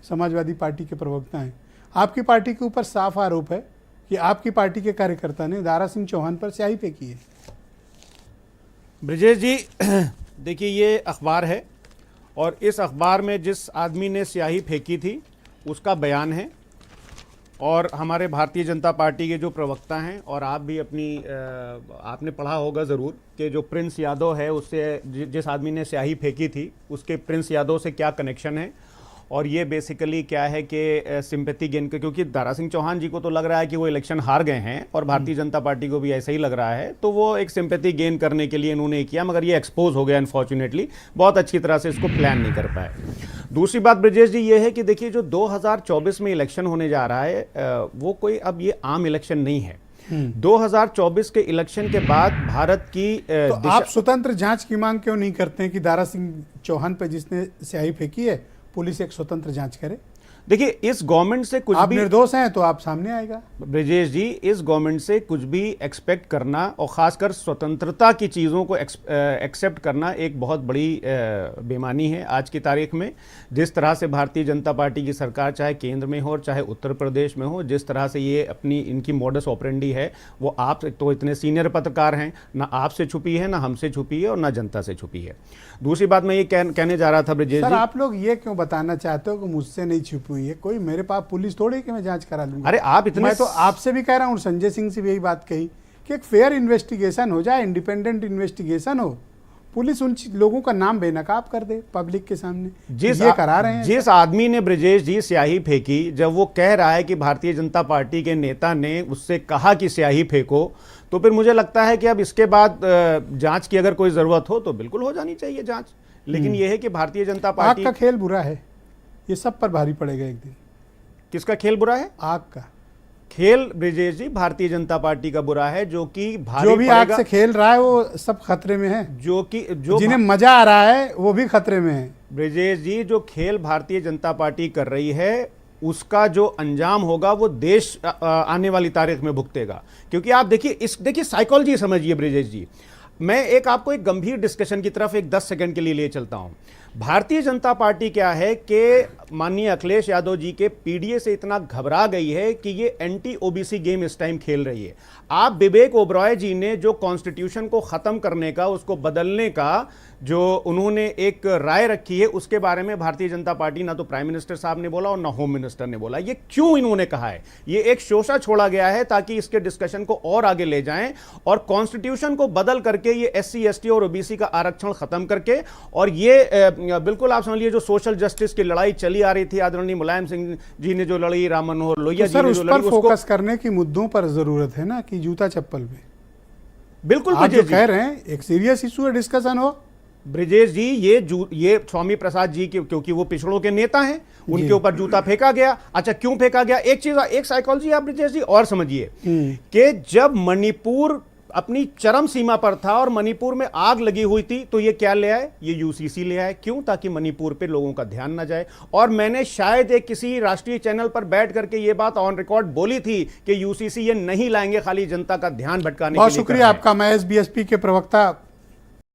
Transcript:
Samajwadi party के प्रवक्ता हैं। आपकी पार्टी के ऊपर साफ आरोप है कि आपकी पार्टी के कार्यकर्ता ने दारा सिंह चौहान पर स्याही फेंकी है। ब्रिजेश जी, देखिए ये अखबार है और इस अखबार में जिस आदमी ने स्याही फेंकी थी उसका बयान है, और हमारे भारतीय जनता पार्टी के जो प्रवक्ता हैं, और आप भी आपने पढ़ा होगा ज़रूर कि जो प्रिंस यादव है उससे जिस आदमी ने स्याही फेंकी थी उसके प्रिंस यादव से क्या कनेक्शन है, और ये बेसिकली क्या है कि सिंपैथी गेन के, क्योंकि दारा सिंह चौहान जी को तो लग रहा है कि वो इलेक्शन हार गए हैं और भारतीय जनता पार्टी को भी ऐसा ही लग रहा है, तो वो एक सिंपैथी गेन करने के लिए इन्होंने किया, मगर ये एक्सपोज हो गया अनफॉर्चुनेटली, बहुत अच्छी तरह से इसको प्लान नहीं कर पाए। दूसरी बात ब्रजेश जी ये है कि देखिए जो 2024 में इलेक्शन होने जा रहा है वो कोई अब ये आम इलेक्शन नहीं है। 2024 के इलेक्शन के बाद भारत की तो आप स्वतंत्र जांच की मांग क्यों नहीं करते हैं कि दारा सिंह चौहान पर जिसने स्याही फेंकी है पुलिस एक स्वतंत्र जांच करे? देखिए इस गवर्नमेंट से कुछ आप भी निर्दोष हैं तो आप सामने आएगा। ब्रजेश जी, इस गवर्नमेंट से कुछ भी एक्सपेक्ट करना और खासकर स्वतंत्रता की चीज़ों को एक्सेप्ट करना एक बहुत बड़ी बेईमानी है आज की तारीख में। जिस तरह से भारतीय जनता पार्टी की सरकार चाहे केंद्र में हो और चाहे उत्तर प्रदेश में हो, जिस तरह से ये अपनी इनकी मॉडस ऑपरेंडी है, वो आप तो इतने सीनियर पत्रकार हैं, ना आपसे छुपी है, ना हमसे छुपी है और ना जनता से छुपी है। दूसरी बात मैं ये कहने जा रहा था ब्रजेश जी, आप लोग ये क्यों बताना चाहते हो कि मुझसे नहीं छुपी हुई है? कोई मेरे पास पुलिस थोड़ी कि मैं जांच करा लूंगा। अरे आप इतने, मैं तो आपसे भी कह रहा हूँ, संजय सिंह से भी यही बात कही कि एक फेयर इन्वेस्टिगेशन हो जाए, इंडिपेंडेंट इन्वेस्टिगेशन हो, पुलिस उन लोगों का नाम बेनकाब कर दे पब्लिक के सामने। ये करा रहे हैं। जिस आदमी ने ब्रजेश जी स्याही फेंकी, जब वो कह रहा है कि भारतीय जनता पार्टी के नेता ने उससे कहा कि स्याही फेंको, तो फिर मुझे लगता है कि अब इसके बाद जांच की अगर कोई जरूरत हो तो बिल्कुल हो जानी चाहिए जांच। लेकिन यह है कि भारतीय जनता पार्टी का खेल बुरा है, ये सब पर भारी पड़ेगा एक दिन। किसका खेल बुरा है? आग का खेल ब्रजेश जी भारतीय जनता पार्टी का बुरा है, जो कि भारी जो भी आग से खेल रहा है वो सब खतरे में है। जो जिन्हें मजा आ रहा है वो भी खतरे में है। ब्रजेश जी, जो खेल भारतीय जनता पार्टी कर रही है उसका जो अंजाम होगा वो देश आने वाली तारीख में भुगतेगा। क्योंकि आप देखिए साइकोलॉजी समझिए ब्रजेश जी। मैं आपको एक गंभीर डिस्कशन की तरफ एक 10 सेकंड के लिए ले चलता हूं। भारतीय जनता पार्टी क्या है कि माननीय अखिलेश यादव जी के पीडीए से इतना घबरा गई है कि ये एंटी ओबीसी गेम इस टाइम खेल रही है। आप विवेक ओबरॉय जी ने जो कॉन्स्टिट्यूशन को खत्म करने का, उसको बदलने का जो उन्होंने एक राय रखी है, उसके बारे में भारतीय जनता पार्टी ना तो प्राइम मिनिस्टर साहब ने बोला और ना होम मिनिस्टर ने बोला। ये क्यों इन्होंने कहा है? ये एक शोषा छोड़ा गया है ताकि इसके डिस्कशन को और आगे ले जाएं और कॉन्स्टिट्यूशन को बदल करके ये एससी एसटी और ओबीसी का आरक्षण खत्म करके, और ये बिल्कुल आप समझ लीजिए जो सोशल जस्टिस की लड़ाई चली आ रही थी, आदरणीय मुलायम सिंह जी ने जो लड़ी, राम मनोहर लोहिया जी ने जो लड़ी, उसको फोकस करने की मुद्दों पर जरूरत है ना कि जूता चप्पल में। बिल्कुल आप जो कह रहे हैं एक सीरियस इशू है, डिस्कशन हो। ब्रजेश जी, ये स्वामी प्रसाद जी के, क्योंकि वो पिछड़ों के नेता हैं, उनके ऊपर जूता फेंका गया। अच्छा, क्यों फेंका गया? एक साइकोलॉजी आप ब्रजेश जी और समझिए कि जब मणिपुर अपनी चरम सीमा पर था और मणिपुर में आग लगी हुई थी, तो ये क्या ले आए? ये यूसीसी ले आए। क्यों? ताकि मणिपुर पे लोगों का ध्यान ना जाए। और मैंने शायद एक किसी राष्ट्रीय चैनल पर बैठ करके ये बात ऑन रिकॉर्ड बोली थी कि यूसीसी ये नहीं लाएंगे, खाली जनता का ध्यान भटकाने के लिए। बहुत शुक्रिया आपका। मैं एसबीएसपी के प्रवक्ता